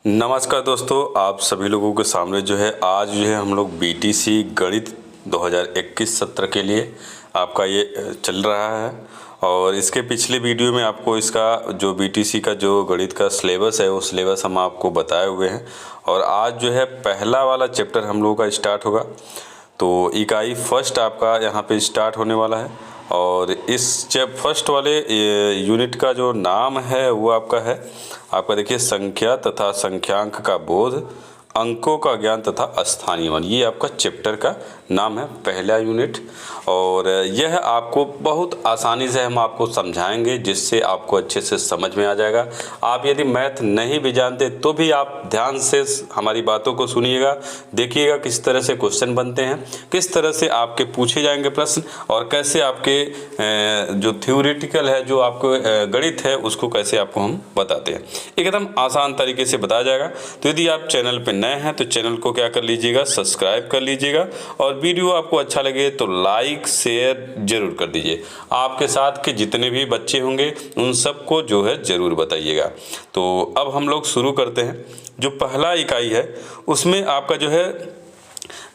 नमस्कार दोस्तों, आप सभी लोगों के सामने आज हम लोग बीटीसी गणित 2021 सत्र के लिए आपका ये चल रहा है। और इसके पिछले वीडियो में आपको इसका जो बीटीसी का जो गणित का सिलेबस है वो सिलेबस हम आपको बताए हुए हैं। और आज पहला वाला चैप्टर हम लोगों का स्टार्ट होगा। तो इकाई फर्स्ट आपका यहाँ पे स्टार्ट होने वाला है। और इस फर्स्ट वाले यूनिट का जो नाम है वो आपका देखिए संख्या तथा संख्यांक का बोध, अंकों का ज्ञान तथा स्थानीय मान। ये आपका चैप्टर का नाम है, पहला यूनिट। और यह आपको बहुत आसानी से हम आपको समझाएंगे, जिससे आपको अच्छे से समझ में आ जाएगा। आप यदि मैथ नहीं भी जानते तो भी आप ध्यान से हमारी बातों को सुनिएगा, देखिएगा किस तरह से क्वेश्चन बनते हैं, किस तरह से आपके पूछे जाएंगे प्रश्न, और कैसे आपके जो थ्योरेटिकल है, जो आपको गणित है, उसको कैसे आपको हम बताते हैं। एकदम आसान तरीके से बताया जाएगा। तो यदि आप चैनल पर नए हैं तो चैनल को क्या कर लीजिएगा, सब्सक्राइब कर लीजिएगा। और वीडियो आपको अच्छा लगे तो लाइक शेयर जरूर कर दीजिए। आपके साथ के जितने भी बच्चे होंगे उन सबको जरूर बताइएगा। तो अब हम लोग शुरू करते हैं। जो पहला इकाई है उसमें आपका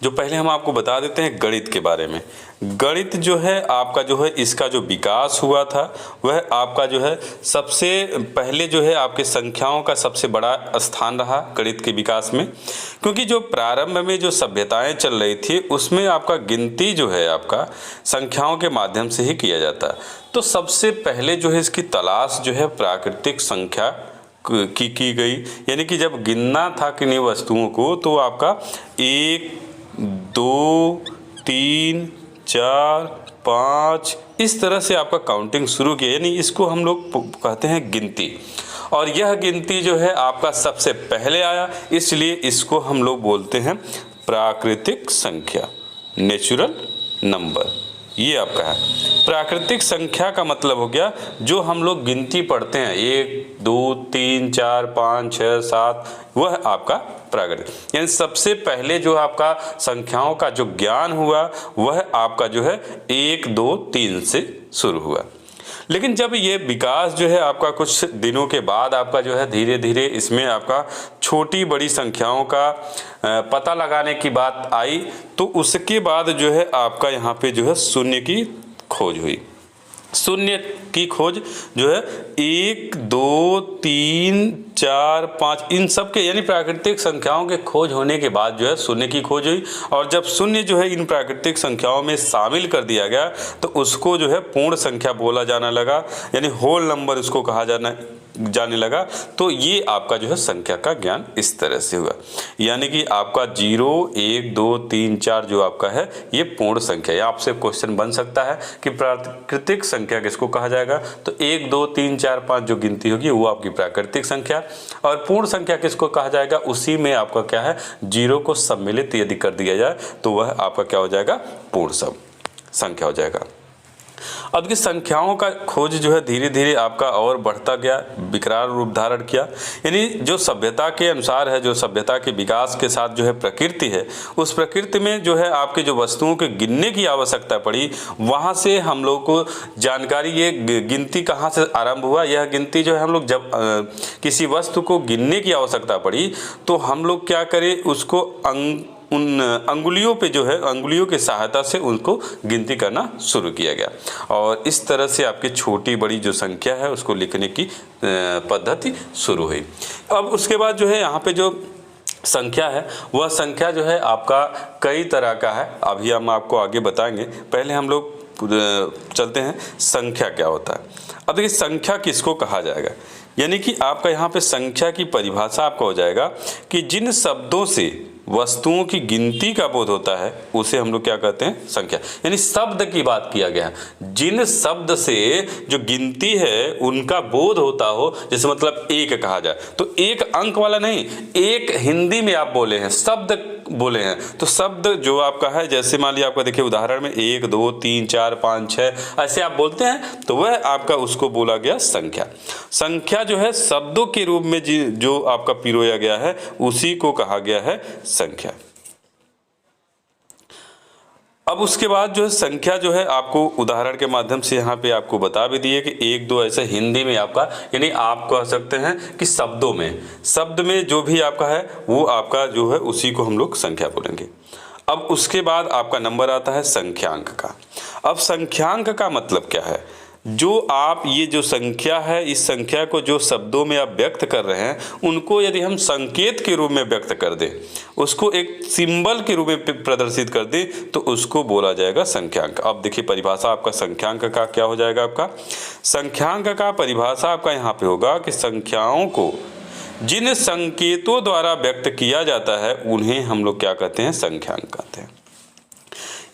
जो पहले हम आपको बता देते हैं गणित के बारे में। गणित आपका इसका जो विकास हुआ था वह आपका सबसे पहले आपके संख्याओं का सबसे बड़ा स्थान रहा गणित के विकास में। क्योंकि जो प्रारंभ में जो सभ्यताएं चल रही थी उसमें आपका गिनती आपका संख्याओं के माध्यम से ही किया जाता। तो सबसे पहले इसकी तलाश प्राकृतिक संख्या की गई। यानी कि जब गिनना था किन्हीं वस्तुओं को तो आपका 1 2 3 4 5 इस तरह से आपका काउंटिंग शुरू किया। यानी इसको हम लोग कहते हैं गिनती। और यह गिनती आपका सबसे पहले आया, इसलिए इसको हम लोग बोलते हैं प्राकृतिक संख्या, नेचुरल नंबर। ये आपका है प्राकृतिक संख्या का मतलब हो गया जो हम लोग गिनती पढ़ते हैं 1 2 3 4 5 6 7, वह आपका प्राकृतिक। यानी सबसे पहले आपका संख्याओं का जो ज्ञान हुआ वह आपका 1 2 3 से शुरू हुआ। लेकिन जब ये विकास आपका कुछ दिनों के बाद आपका धीरे धीरे इसमें आपका छोटी बड़ी संख्याओं का पता लगाने की बात आई, तो उसके बाद आपका यहाँ पे शून्य की खोज हुई। शून्य की खोज 1 2 3 4 5 इन सब के यानी प्राकृतिक संख्याओं के खोज होने के बाद शून्य की खोज हुई। और जब शून्य इन प्राकृतिक संख्याओं में शामिल कर दिया गया तो उसको पूर्ण संख्या बोला जाने लगा, यानी होल नंबर उसको कहा जाने लगा। तो ये आपका संख्या का ज्ञान इस तरह से हुआ। यानी कि आपका 0 1 2 3 4 जो आपका है ये पूर्ण संख्या है। आपसे क्वेश्चन बन सकता है कि प्राकृतिक संख्या किसको कहा जाएगा, तो 1 2 3 4 5 जो गिनती होगी वो आपकी प्राकृतिक संख्या। और पूर्ण संख्या किसको कहा जाएगा, उसी में आपका क्या है 0 को सम्मिलित यदि कर दिया जाए तो वह आपका क्या हो जाएगा, पूर्ण संख्या हो जाएगा। अब की संख्याओं का खोज धीरे धीरे आपका और बढ़ता गया, विकराल रूप धारण किया। यानी जो सभ्यता के अनुसार है, जो सभ्यता के विकास के साथ प्रकृति है, उस प्रकृति में आपके जो वस्तुओं के गिनने की आवश्यकता पड़ी, वहाँ से हम लोग को जानकारी ये गिनती कहाँ से आरंभ हुआ। यह गिनती हम लोग जब किसी वस्तु को गिनने की आवश्यकता पड़ी तो हम लोग क्या करें, उसको उन अंगुलियों पे अंगुलियों की सहायता से उनको गिनती करना शुरू किया गया। और इस तरह से आपकी छोटी बड़ी जो संख्या है उसको लिखने की पद्धति शुरू हुई। अब उसके बाद यहाँ पे जो संख्या है वह संख्या आपका कई तरह का है। अभी हम आपको आगे बताएंगे, पहले हम लोग चलते हैं संख्या क्या होता है। अब देखिए संख्या किसको कहा जाएगा, यानी कि आपका यहाँ पे संख्या की परिभाषा आपका हो जाएगा कि जिन शब्दों से वस्तुओं की गिनती का बोध होता है उसे हम लोग क्या कहते हैं, संख्या। यानी शब्द की बात किया गया, जिन शब्द से जो गिनती है उनका बोध होता हो। जैसे मतलब एक कहा जाए तो एक अंक वाला नहीं, एक हिंदी में आप बोले हैं, शब्द बोले हैं, तो शब्द जो आपका है, जैसे मान लिया आपका देखिए उदाहरण में 1 2 3 4 5 6 ऐसे आप बोलते हैं, तो वह आपका उसको बोला गया संख्या। संख्या शब्दों के रूप में जो आपका पिरोया गया है उसी को कहा गया है संख्या। अब उसके बाद जो है संख्या जो है आपको उदाहरण के माध्यम से यहाँ पे आपको बता भी दिए कि एक दो ऐसे हिंदी में आपका, यानी आप कह सकते हैं कि शब्द में जो भी आपका है वो आपका जो है उसी को हम लोग संख्या बोलेंगे। अब उसके बाद आपका नंबर आता है संख्यांक का। अब संख्यांक का मतलब क्या है, जो आप ये जो संख्या है, इस संख्या को जो शब्दों में आप व्यक्त कर रहे हैं उनको यदि हम संकेत के रूप में व्यक्त कर दें, उसको एक सिंबल के रूप में प्रदर्शित कर दें, तो उसको बोला जाएगा संख्यांक। अब देखिए परिभाषा आपका संख्यांक का क्या हो जाएगा। आपका संख्यांक का परिभाषा आपका यहाँ पे होगा कि संख्याओं को जिन संकेतों द्वारा व्यक्त किया जाता है उन्हें हम लोग क्या कहते हैं, संख्यांक कहते हैं।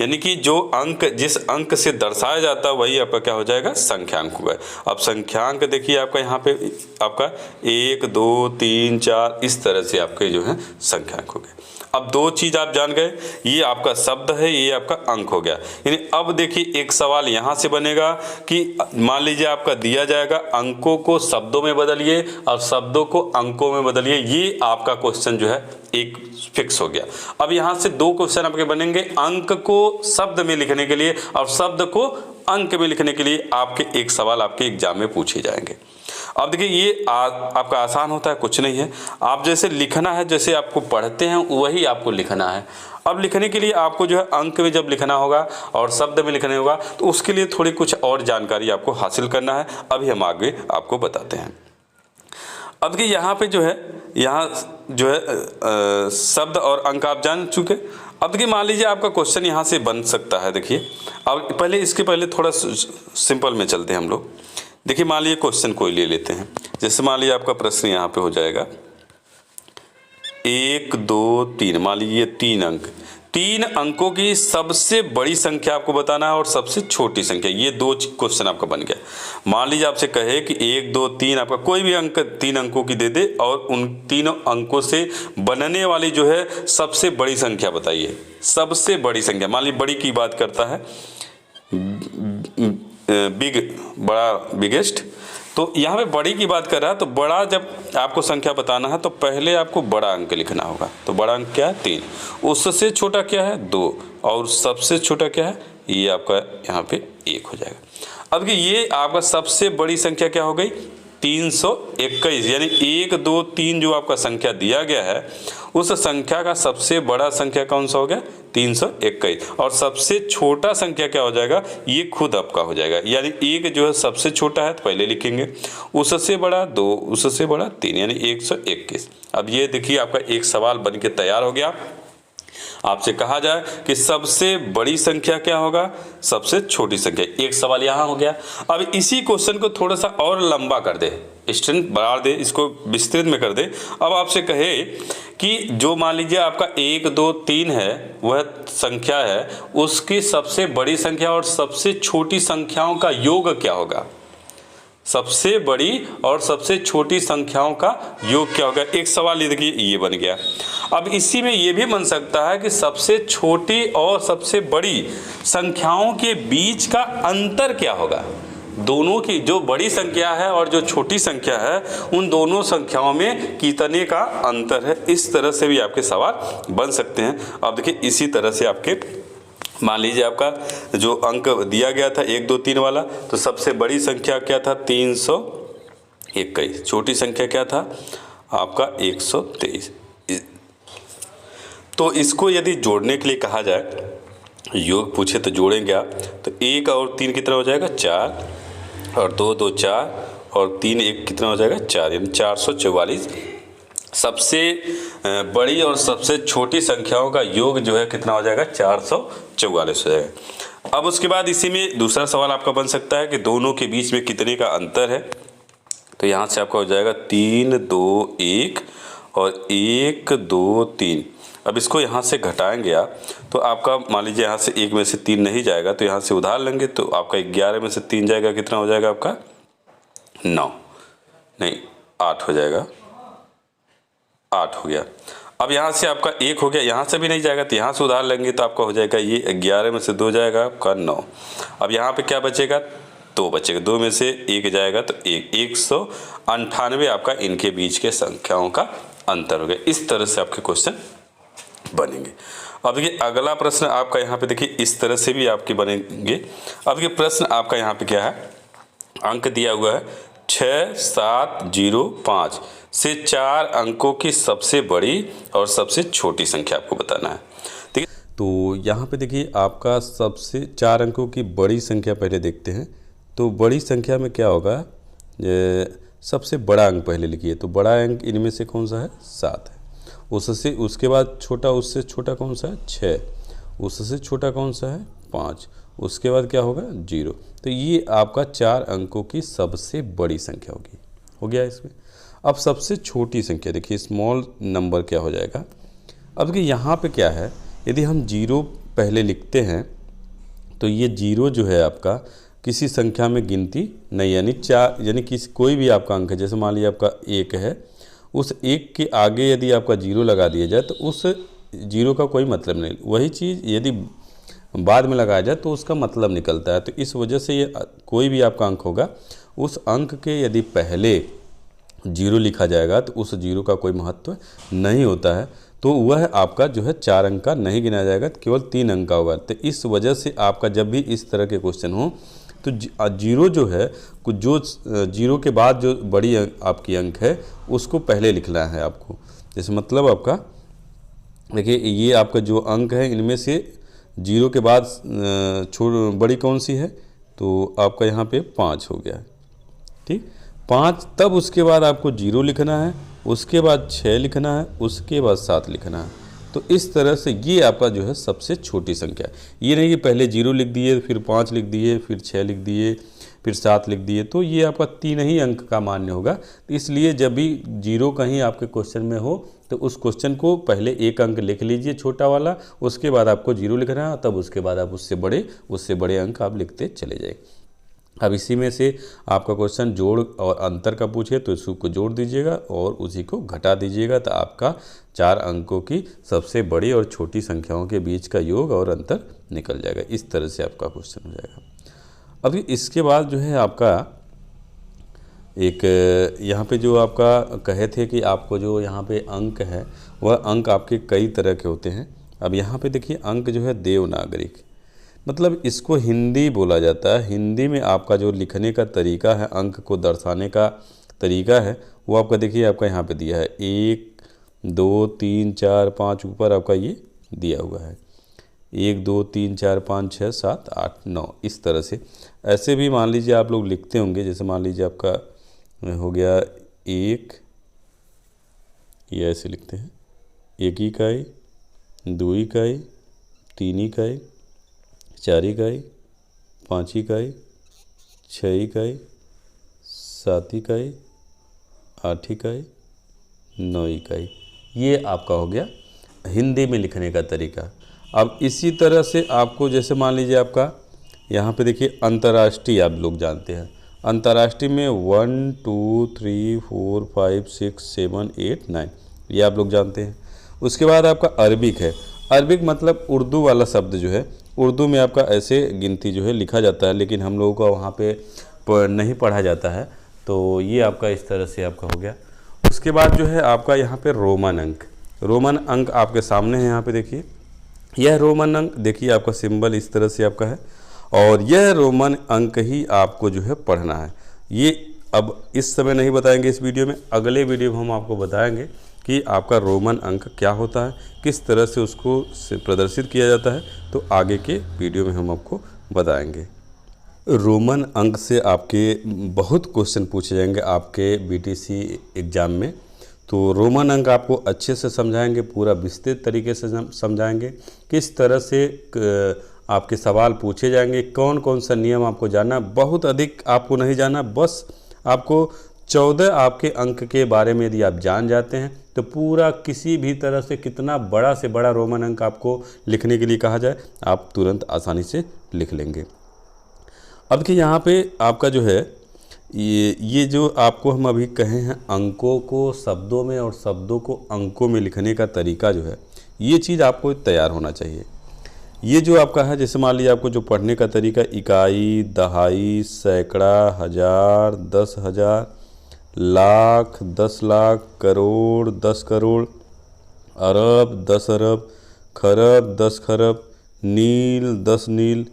यानी कि जो अंक जिस अंक से दर्शाया जाता है वही आपका क्या हो जाएगा, संख्यांक होगा। अब संख्यांक देखिए आपका यहाँ पे आपका 1 2 3 4 इस तरह से आपके जो है संख्यांक हो गए। अब दो चीज आप जान गए, ये आपका शब्द है, ये आपका अंक हो गया। यानी अब देखिए एक सवाल यहाँ से बनेगा कि मान लीजिए आपका दिया जाएगा अंकों को शब्दों में बदलिए और शब्दों को अंकों में बदलिए, ये आपका क्वेश्चन जो है एक फिक्स हो गया। अब यहाँ से दो क्वेश्चन आपके बनेंगे, अंक को शब्द में लिखने के लिए और शब्द को अंक में लिखने के लिए आपके एक सवाल आपके एग्जाम में पूछे जाएंगे। अब देखिए ये आपका आसान होता है, कुछ नहीं है। आप जैसे लिखना है, जैसे आपको पढ़ते हैं वही आपको लिखना है। अब लिखने के लिए आपको जो है अंक में जब लिखना होगा और शब्द में लिखना होगा तो उसके लिए थोड़ी कुछ और जानकारी आपको हासिल करना है। अभी हम आगे आपको बताते हैं। अब देखिए यहाँ पे जो है, यहाँ जो है शब्द और अंक आप जान चुके। अब देखिए मान लीजिए आपका क्वेश्चन यहाँ से बन सकता है। देखिए अब पहले इसके पहले थोड़ा सिंपल में चलते हैं हम लोग। देखिए मान लीजिए क्वेश्चन कोई ले लेते हैं, जैसे मान लीजिए आपका प्रश्न यहाँ पे हो जाएगा 1 2 3, मान लीजिए 3 अंकों की सबसे बड़ी संख्या आपको बताना है और सबसे छोटी संख्या, ये दो क्वेश्चन आपका बन गया। मान लीजिए आपसे कहे कि 1 2 3 आपका कोई भी अंक 3 अंकों की दे दे और उन तीनों अंकों से बनने वाली जो है सबसे बड़ी संख्या बताइए। सबसे बड़ी संख्या, मान लीजिए बड़ी की बात करता है, बड़ा बिगेस्ट, तो यहाँ पे बड़ी की बात कर रहा है। तो बड़ा जब आपको संख्या बताना है तो पहले आपको बड़ा अंक लिखना होगा। तो बड़ा अंक क्या है, 3, उससे छोटा क्या है 2, और सबसे छोटा क्या है, ये आपका यहाँ पे 1 हो जाएगा। अब ये आपका सबसे बड़ी संख्या क्या हो गई, 321। यानी 1 2 3 जो आपका संख्या दिया गया है उस संख्या का सबसे बड़ा संख्या कौन सा हो गया, 321। और सबसे छोटा संख्या क्या हो जाएगा, ये खुद आपका हो जाएगा। यानी 1 जो है सबसे छोटा है तो पहले लिखेंगे, उससे बड़ा 2, उससे बड़ा 3, यानी 121। अब ये देखिए आपका एक सवाल बन के तैयार हो गया। आपसे कहा जाए कि सबसे बड़ी संख्या क्या होगा, सबसे छोटी संख्या। एक सवाल यहाँ हो गया। अब इसी क्वेश्चन को थोड़ा सा और लंबा कर दे, स्ट्रेंथ बढ़ा दे, इसको विस्तृत में कर दे। अब आपसे कहे कि जो मान लीजिए आपका 1 2 3 है वह संख्या है, उसकी सबसे बड़ी संख्या और सबसे छोटी संख्याओं का योग क्या होगा। सबसे बड़ी और सबसे छोटी संख्याओं का योग क्या होगा। एक सवाल ये देखिए ये बन गया। अब इसी में ये भी बन सकता है कि सबसे छोटी और सबसे बड़ी संख्याओं के बीच का अंतर क्या होगा। दोनों की जो बड़ी संख्या है और जो छोटी संख्या है उन दोनों संख्याओं में कितने का अंतर है। इस तरह से भी आपके सवाल बन सकते हैं। अब देखिए इसी तरह से आपके मान लीजिए आपका जो अंक दिया गया था 1 2 3 वाला, तो सबसे बड़ी संख्या क्या था 321, छोटी संख्या क्या था आपका 123। तो इसको यदि जोड़ने के लिए कहा जाए, योग पूछे तो जोड़ेंगे आप, तो 1 और 3 कितना हो जाएगा 4, और 2 2 4 और 3 1 कितना हो जाएगा 4, यानी 444। सबसे बड़ी और सबसे छोटी संख्याओं का योग जो है कितना हो जाएगा 444 हो जाएगा। अब उसके बाद इसी में दूसरा सवाल आपका बन सकता है कि दोनों के बीच में कितने का अंतर है। तो यहाँ से आपका हो जाएगा 3 2 1 और 1 2 3। अब इसको यहाँ से घटाएंगे आप, तो आपका मान लीजिए यहाँ से 1 में से 3 नहीं जाएगा तो यहाँ से उधार लेंगे, तो आपका 11 में से 3 जाएगा, कितना हो जाएगा आपका 9 नहीं 8 हो जाएगा, 8 हो गया। अब यहाँ से आपका 1 हो गया, यहाँ से भी नहीं जाएगा तो यहाँ से उधार लेंगे तो आपका हो जाएगा ये 11 में से 2 जाएगा आपका 9। अब यहाँ पे क्या बचेगा 2 बचेगा, 2 में से 1 जाएगा तो 198 आपका इनके बीच के संख्याओं का अंतर हो गया। इस तरह से आपके क्वेश्चन बनेंगे। अब देखिए अगला प्रश्न आपका यहाँ पे देखिए इस तरह से भी आपके बनेंगे। अब ये प्रश्न आपका यहाँ पे क्या है, अंक दिया हुआ है 6705 से 4 अंकों की सबसे बड़ी और सबसे छोटी संख्या आपको बताना है। ठीक है, तो यहाँ पे देखिए आपका सबसे 4 अंकों की बड़ी संख्या पहले देखते हैं। तो बड़ी संख्या में क्या होगा, सबसे बड़ा अंक पहले लिखिए। तो बड़ा अंक इनमें से कौन सा है, 7 है। उससे उसके बाद छोटा, उससे छोटा कौन सा है, 6। उससे छोटा कौन सा है, 5। उसके बाद क्या होगा, 0। तो ये आपका 4 अंकों की सबसे बड़ी संख्या होगी। हो गया इसमें। अब सबसे छोटी संख्या देखिए, स्मॉल नंबर क्या हो जाएगा। अब देखिए यहाँ पे क्या है, यदि हम 0 पहले लिखते हैं तो ये 0 जो है आपका किसी संख्या में गिनती नहीं, यानी 4, यानी किसी कोई भी आपका अंक है, जैसे मान लीजिए आपका 1 है, उस 1 के आगे यदि आपका 0 लगा दिया जाए तो उस 0 का कोई मतलब नहीं। वही चीज़ यदि बाद में लगाया जाए तो उसका मतलब निकलता है। तो इस वजह से ये कोई भी आपका अंक होगा, उस अंक के यदि पहले 0 लिखा जाएगा तो उस 0 का कोई महत्व नहीं होता है। तो वह आपका जो है 4 अंक का नहीं गिना जाएगा, केवल 3 अंक का होगा। तो इस वजह से आपका जब भी इस तरह के क्वेश्चन हो तो 0 जो है, कुछ जो 0 के बाद जो बड़ी आपकी अंक है उसको पहले लिखना है आपको। जैसे मतलब आपका देखिए ये आपका जो अंक है इनमें से 0 के बाद बड़ी कौन सी है, तो आपका यहाँ पे 5 हो गया है। ठीक, 5, तब उसके बाद आपको 0 लिखना है, उसके बाद 6 लिखना है, उसके बाद 7 लिखना है। तो इस तरह से ये आपका जो है सबसे छोटी संख्या है। ये नहीं कि पहले 0 लिख दिए, फिर 5 लिख दिए, फिर 6 लिख दिए, फिर 7 लिख दिए, तो ये आपका 3 ही अंक का मान्य होगा। इसलिए जब भी 0 कहीं आपके क्वेश्चन में हो तो उस क्वेश्चन को पहले 1 अंक लिख लीजिए छोटा वाला, उसके बाद आपको 0 लिखना है, तब उसके बाद आप उससे बड़े अंक आप लिखते चले जाए। अब इसी में से आपका क्वेश्चन जोड़ और अंतर का पूछे तो इसको जोड़ दीजिएगा और उसी को घटा दीजिएगा, तो आपका 4 अंकों की सबसे बड़ी और छोटी संख्याओं के बीच का योग और अंतर निकल जाएगा। इस तरह से आपका क्वेश्चन हो जाएगा। अभी इसके बाद जो है आपका एक यहाँ पे जो आपका कहे थे कि आपको जो यहाँ पे अंक है वह अंक आपके कई तरह के होते हैं। अब यहाँ पे देखिए अंक जो है देवनागरिक, मतलब इसको हिंदी बोला जाता है। हिंदी में आपका जो लिखने का तरीका है, अंक को दर्शाने का तरीका है, वो आपका देखिए आपका यहाँ पे दिया है 1 2 3 4 5, ऊपर आपका ये दिया हुआ है 1 2 3 4 5 6 7 8 9, इस तरह से। ऐसे भी मान लीजिए आप लोग लिखते होंगे, जैसे मान लीजिए आपका हो गया 1, ये ऐसे लिखते हैं 1 इकाई, 2 इकाई, 3 इकाई, 4 इकाई, 5 इकाई, 6 इकाई, 7 इकाई, 8 इकाई, 9 इकाई। ये आपका हो गया हिंदी में लिखने का तरीका। अब इसी तरह से आपको जैसे मान लीजिए आपका यहाँ पे देखिए अंतर्राष्ट्रीय आप लोग जानते हैं, अंतर्राष्ट्रीय में 1 2 3 4 5 6 7 8 9, ये आप लोग जानते हैं। उसके बाद आपका अरबिक है। अरबिक मतलब उर्दू वाला शब्द जो है, उर्दू में आपका ऐसे गिनती जो है लिखा जाता है, लेकिन हम लोगों को वहाँ पे नहीं पढ़ा जाता है। तो ये आपका इस तरह से आपका हो गया। उसके बाद जो है आपका यहाँ पे रोमन अंक, रोमन अंक आपके सामने है। यहाँ पे देखिए यह रोमन अंक, देखिए आपका सिंबल इस तरह से आपका है, और यह रोमन अंक ही आपको जो है पढ़ना है। ये अब इस समय नहीं बताएंगे इस वीडियो में, अगले वीडियो में हम आपको बताएंगे कि आपका रोमन अंक क्या होता है, किस तरह से उसको प्रदर्शित किया जाता है, तो आगे के वीडियो में हम आपको बताएंगे। रोमन अंक से आपके बहुत क्वेश्चन पूछे जाएंगे आपके बीटीसी एग्ज़ाम में। तो रोमन अंक आपको अच्छे से समझाएंगे, पूरा विस्तृत तरीके से समझाएंगे, किस तरह से आपके सवाल पूछे जाएंगे, कौन कौन सा नियम आपको जानना, बहुत अधिक आपको नहीं जानना, बस आपको 14 आपके अंक के बारे में यदि आप जान जाते हैं तो पूरा किसी भी तरह से कितना बड़ा से बड़ा रोमन अंक आपको लिखने के लिए कहा जाए आप तुरंत आसानी से लिख लेंगे। अब कि यहाँ पे आपका जो है ये जो आपको हम अभी कहे हैं अंकों को शब्दों में और शब्दों को अंकों में लिखने का तरीका जो है, ये चीज़ आपको तैयार होना चाहिए। ये जो आपका है, जैसे मान लीजिए आपको जो पढ़ने का तरीका इकाई, दहाई, सैकड़ा, हज़ार, 10,000, लाख, 10 लाख, करोड़, 10 करोड़, अरब, 10 अरब, खरब 10 खरब, नील 10 नील,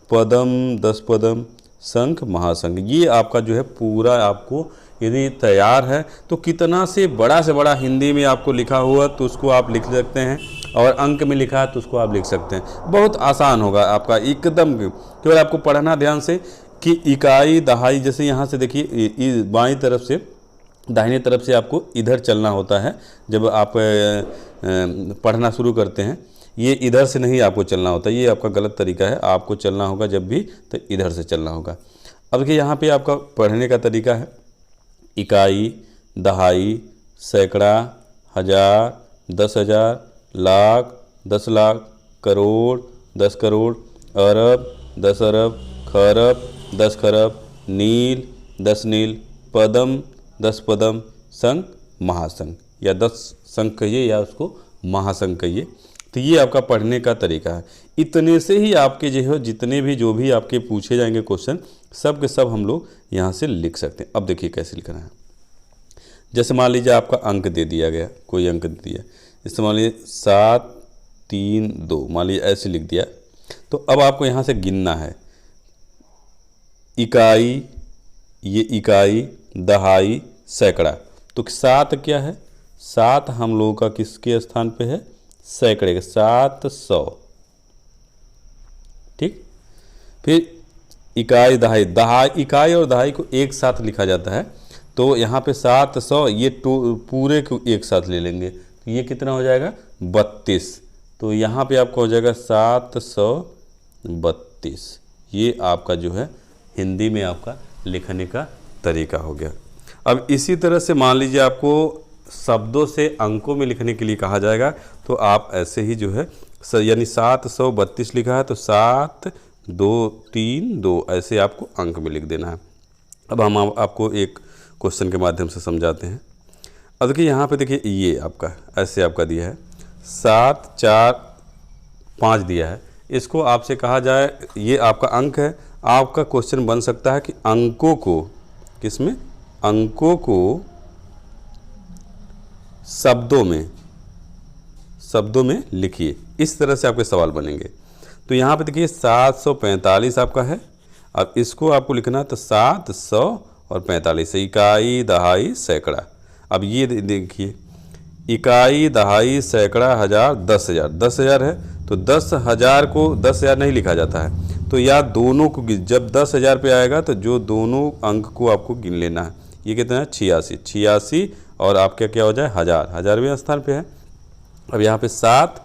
पदम 10 पदम, शंख महाशंख। ये आपका जो है पूरा आपको यदि तैयार है तो कितना से बड़ा हिंदी में आपको लिखा हुआ तो उसको आप लिख सकते हैं, और अंक में लिखा है तो उसको आप लिख सकते हैं। बहुत आसान होगा आपका एकदम, केवल आपको पढ़ना ध्यान से कि इकाई दहाई, जैसे यहाँ से देखिए बाईं तरफ से दाहिने तरफ से आपको इधर चलना होता है। जब आप पढ़ना शुरू करते हैं, ये इधर से नहीं आपको चलना होता, ये आपका गलत तरीका है। आपको चलना होगा जब भी तो इधर से चलना होगा। अब देखिए यहाँ पे आपका पढ़ने का तरीका है, इकाई, दहाई, सैकड़ा, हज़ार, 10,000, लाख, 10 लाख, करोड़, 10 करोड़, अरब, 10 अरब, खरब, 10 खरब, नील, 10 नील, पदम, 10 पदम, शंख महाशंख, या 10 शंख कहिए या उसको महाशंख कहिए। तो ये आपका पढ़ने का तरीका है। इतने से ही आपके जो है जितने भी जो भी आपके पूछे जाएंगे क्वेश्चन, सब के सब हम लोग यहाँ से लिख सकते हैं। अब देखिए कैसे लिखना है। जैसे मान लीजिए आपका अंक दे दिया गया, कोई अंक दे दिया, इससे मान लीजिए 7 3 2, मान लीजिए ऐसे लिख दिया। तो अब आपको यहाँ से गिनना है, इकाई, ये इकाई, दहाई, सैकड़ा। तो 7 क्या है, 7 हम लोगों का किसके स्थान पे है, सैकड़े के, 700, ठीक। फिर इकाई दहाई, इकाई और दहाई को एक साथ लिखा जाता है, तो यहाँ पे 700, ये पूरे को एक साथ ले लेंगे तो ये कितना हो जाएगा, 32। तो यहाँ पे आपका हो जाएगा 732। ये आपका जो है हिंदी में आपका लिखने का तरीका हो गया। अब इसी तरह से मान लीजिए आपको शब्दों से अंकों में लिखने के लिए कहा जाएगा, तो आप ऐसे ही जो है यानी 732 लिखा है तो 7 2 3 2 ऐसे आपको अंक में लिख देना है। अब हम आपको एक क्वेश्चन के माध्यम से समझाते हैं। अब देखिए यहाँ पे देखिए ये आपका ऐसे आपका दिया है 7 4 5 दिया है, इसको आपसे कहा जाए ये आपका अंक है। आपका क्वेश्चन बन सकता है कि अंकों को किसमें, अंकों को शब्दों में लिखिए। इस तरह से आपके सवाल बनेंगे। तो यहाँ पे देखिए 745 आपका है। अब इसको आपको लिखना है तो 745, इकाई दहाई सैकड़ा। अब ये देखिए इकाई दहाई सैकड़ा हज़ार 10,000, 10,000 है तो 10,000 को 10,000 नहीं लिखा जाता है, तो या दोनों को जब 10,000 पे आएगा तो जो दोनों अंक को आपको गिन लेना है। ये कितना है 86 और आपका क्या हो जाए 1000, 1000वें स्थान पे है। अब यहाँ पे 7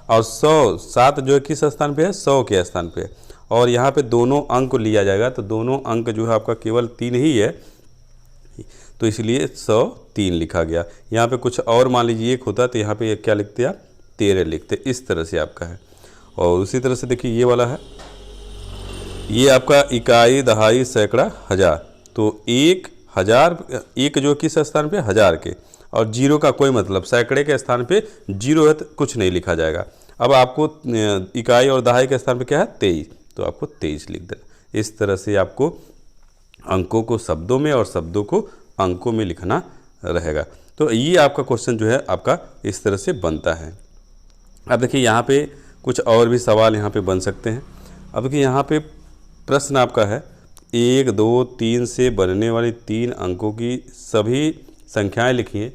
और 100, 7 जो है किस स्थान पे है, 100 के स्थान पे है। और यहाँ पे दोनों अंक को लिया जाएगा तो दोनों अंक जो है आपका केवल 3 ही है, तो इसलिए 103 लिखा गया। यहाँ पे कुछ और मान लीजिए एक होता तो यहाँ पे क्या लिखते आप, 13 लिखते। इस तरह से आपका है। और उसी तरह से देखिए ये वाला है, ये आपका इकाई दहाई सैकड़ा हज़ार, तो 1000 एक जो किस स्थान पे, 1000 के, और जीरो का कोई मतलब, सैकड़े के स्थान पे जीरो है तो कुछ नहीं लिखा जाएगा। अब आपको इकाई और दहाई के स्थान पे क्या है 23, तो आपको 23 लिख देना। इस तरह से आपको अंकों को शब्दों में और शब्दों को अंकों में लिखना रहेगा। तो ये आपका क्वेश्चन जो है आपका इस तरह से बनता है। अब देखिए यहाँ पे कुछ और भी सवाल यहाँ पे बन सकते हैं। अब देखिए यहाँ पे प्रश्न आपका है 1 2 3 से बनने वाली 3 अंकों की सभी संख्याएं लिखिए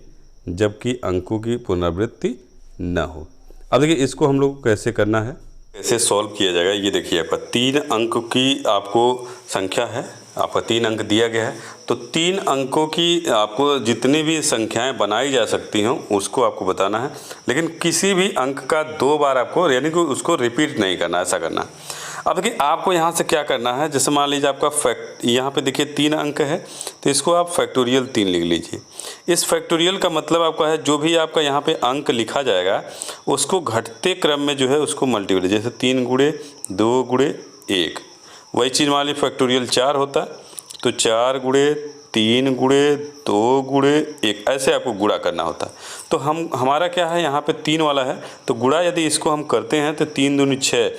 जबकि अंकों की पुनरावृत्ति न हो। अब देखिए इसको हम लोग कैसे करना है, कैसे सॉल्व किया जाएगा। ये देखिए आपका 3 अंक की आपको संख्या है, आपका 3 अंक दिया गया है, तो 3 अंकों की आपको जितनी भी संख्याएं बनाई जा सकती हों उसको आपको बताना है, लेकिन किसी भी अंक का 2 बार आपको यानी कि उसको रिपीट नहीं करना, ऐसा करना। अब देखिए आपको यहाँ से क्या करना है, जैसे मान लीजिए आपका यहाँ पे देखिए 3 अंक है तो इसको आप फैक्टोरियल 3 लिख लीजिए। इस फैक्टोरियल का मतलब आपका है जो भी आपका यहाँ पे अंक लिखा जाएगा उसको घटते क्रम में जो है उसको मल्टीप्लाई, जैसे 3 गुणे 2 गुणे 1, वही चीज़ मान लीजिए फैक्टोरियल 4 होता है तो 4 गुणे 3 गुणे 2 गुणे 1, ऐसे आपको गुणा करना होता है। तो हमारा क्या है, यहाँ पे 3 वाला है, तो गुणा यदि इसको हम करते हैं तो 3 दूनी 6,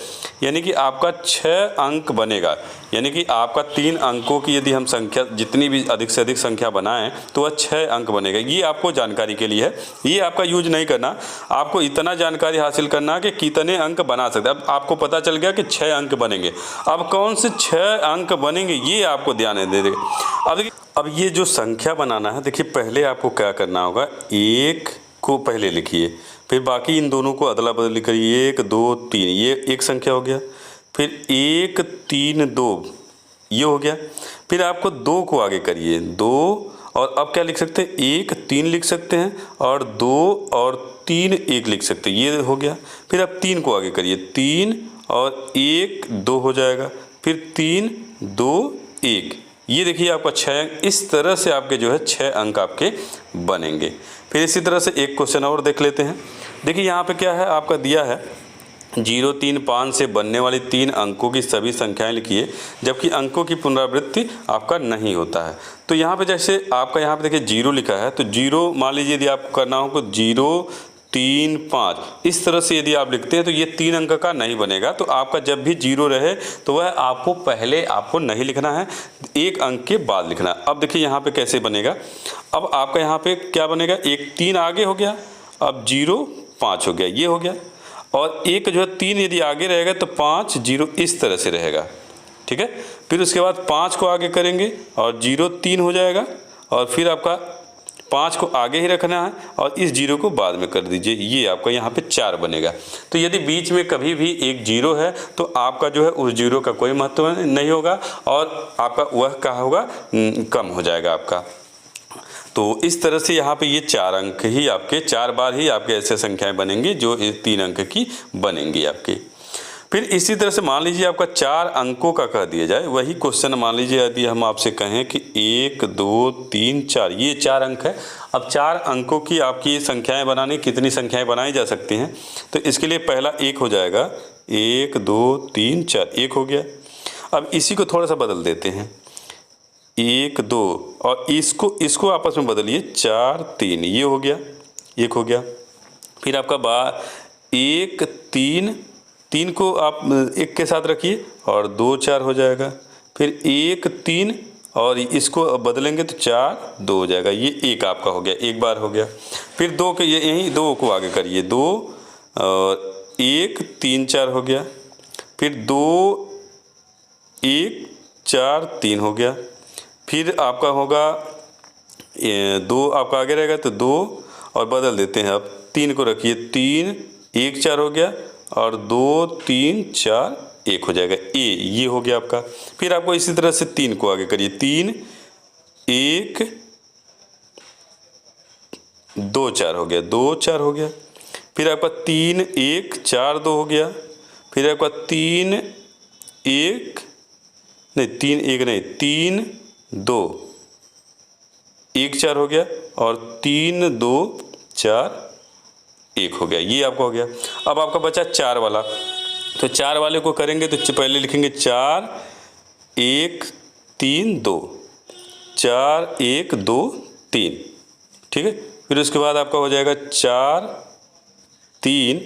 यानी कि आपका 6 अंक बनेगा। यानी कि आपका 3 अंकों की यदि हम संख्या जितनी भी अधिक से अधिक संख्या बनाएं तो वह 6 अंक बनेगा। ये आपको जानकारी के लिए है, ये आपका यूज नहीं करना, आपको इतना जानकारी हासिल करना कि कितने अंक बना सकते। अब आपको पता चल गया कि 6 अंक बनेंगे, अब कौन से 6 अंक बनेंगे ये आपको ध्यान दे देगा। अब ये जो संख्या बनाना है, देखिए पहले आपको क्या करना होगा, 1 को पहले लिखिए, फिर बाकी इन दोनों को अदला बदली करिए, 1 2 3, ये एक संख्या हो गया, फिर 1 3 2 ये हो गया, फिर आपको 2 को आगे करिए 2, और अब क्या लिख सकते हैं, 1 3 लिख सकते हैं, और 2 और 3 1 लिख सकते हैं, ये हो गया। फिर आप 3 को आगे करिए, 3 और 1 2 हो जाएगा, फिर 3 2 1, ये देखिए आपका 6 अंक। इस तरह से आपके जो है 6 अंक आपके बनेंगे। फिर इसी तरह से एक क्वेश्चन और देख लेते हैं। देखिए यहाँ पे क्या है, आपका दिया है 0 3 5 से बनने वाली 3 अंकों की सभी संख्याएं लिखिए जबकि अंकों की पुनरावृत्ति आपका नहीं होता है। तो यहाँ पे जैसे आपका यहाँ पे देखिए 0 लिखा है, तो 0 मान लीजिए यदि आपको करना हो तो 0 3 5, इस तरह से यदि आप लिखते हैं तो ये 3 अंक का नहीं बनेगा। तो आपका जब भी 0 रहे तो वह आपको पहले आपको नहीं लिखना है, 1 अंक के बाद लिखना है। अब देखिए यहाँ पे कैसे बनेगा, अब आपका यहाँ पे क्या बनेगा, 1 3 आगे हो गया, अब 0 5 हो गया, ये हो गया, और एक जो है 3 यदि आगे रहेगा तो 5 0 इस तरह से रहेगा, ठीक है। फिर उसके बाद 5 को आगे करेंगे और 0 3 हो जाएगा, और फिर आपका 5 को आगे ही रखना है और इस 0 को बाद में कर दीजिए, ये आपका यहाँ पे 4 बनेगा। तो यदि बीच में कभी भी एक 0 है तो आपका जो है उस 0 का कोई महत्व नहीं होगा और आपका वह क्या होगा, कम हो जाएगा आपका। तो इस तरह से यहाँ पे ये 4 अंक ही आपके 4 बार ही आपके ऐसे संख्याएं बनेंगी जो 3 अंक की बनेंगी आपकी। फिर इसी तरह से मान लीजिए आपका 4 अंकों का कह दिया जाए, वही क्वेश्चन मान लीजिए यदि हम आपसे कहें कि 1 2 3 4, ये 4 अंक है। अब 4 अंकों की आपकी संख्याएं बनानी, कितनी संख्याएं बनाई जा सकती हैं, तो इसके लिए पहला 1 हो जाएगा, 1 2 3 4, 1 हो गया। अब इसी को थोड़ा सा बदल देते हैं, 1 2 और इसको आपस में बदलिए, 4 3, ये हो गया, 1 हो गया। फिर आपका 1 3 3 को आप 1 के साथ रखिए और 2 4 हो जाएगा। फिर 1 3 और इसको बदलेंगे तो 4 2 हो जाएगा, ये 1 आपका हो गया, 1 बार हो गया। फिर 2 के यहीं 2 को आगे करिए, 2 और 1 3 4 हो गया। फिर 2 1 4 3 हो गया। फिर आपका होगा 2 आपका आगे रहेगा तो 2 और बदल देते हैं, अब 3 को रखिए, 3 1 4 हो गया, और 2 3 4 1 हो जाएगा, ये हो गया आपका। फिर आपको इसी तरह से 3 को आगे करिए, 3 1 2 4 हो गया, 2 4 हो गया। फिर आपका 3 1 4 2 हो गया। फिर आपका 3 1 नहीं 3 1 नहीं 3 2 1 4 हो गया, और 3 2 4 1 हो गया, ये आपका हो गया। अब आपका बचा 4 वाला, तो 4 वाले को करेंगे तो पहले लिखेंगे 4 1 3 2, 4 1 2 3, ठीक है। फिर उसके बाद आपका हो जाएगा 4 3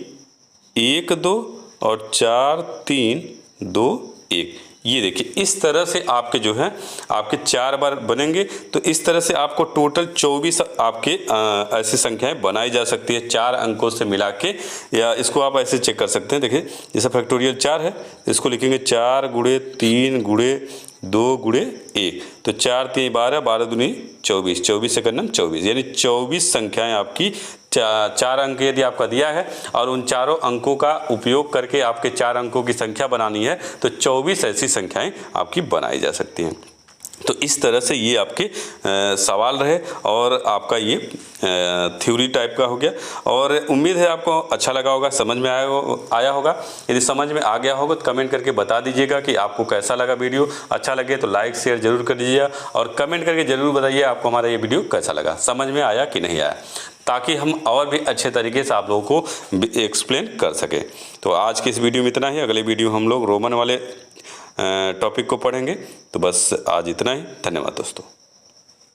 1 2 और 4 3 2 1, ये देखिए इस तरह से आपके जो है आपके 4 बार बनेंगे। तो इस तरह से आपको टोटल 24 आपके ऐसी संख्याएं बनाई जा सकती है 4 अंकों से मिला के, या इसको आप ऐसे चेक कर सकते हैं। देखिए जैसे फैक्टोरियल 4 है, इसको लिखेंगे 4 गुणे 3 गुणे 2 गुणे 1, तो 4 3 12, 12 दूनी 24, 24 से करना 24, यानी 24 संख्याएं आपकी 4 अंक यदि आपका दिया है और उन चारों अंकों का उपयोग करके आपके 4 अंकों की संख्या बनानी है तो 24 ऐसी संख्याएं आपकी बनाई जा सकती हैं। तो इस तरह से ये आपके सवाल रहे और आपका ये थ्योरी टाइप का हो गया, और उम्मीद है आपको अच्छा लगा होगा, समझ में आया होगा। यदि समझ में आ गया होगा तो कमेंट करके बता दीजिएगा कि आपको कैसा लगा वीडियो। अच्छा लगे तो लाइक शेयर जरूर कर दीजिएगा और कमेंट करके ज़रूर बताइए आपको हमारा ये वीडियो कैसा लगा, समझ में आया कि नहीं आया, ताकि हम और भी अच्छे तरीके से आप लोगों को एक्सप्लेन कर सकें। तो आज की इस वीडियो में इतना ही। अगले वीडियो हम लोग रोमन वाले टॉपिक को पढ़ेंगे। तो बस आज इतना ही। धन्यवाद दोस्तों।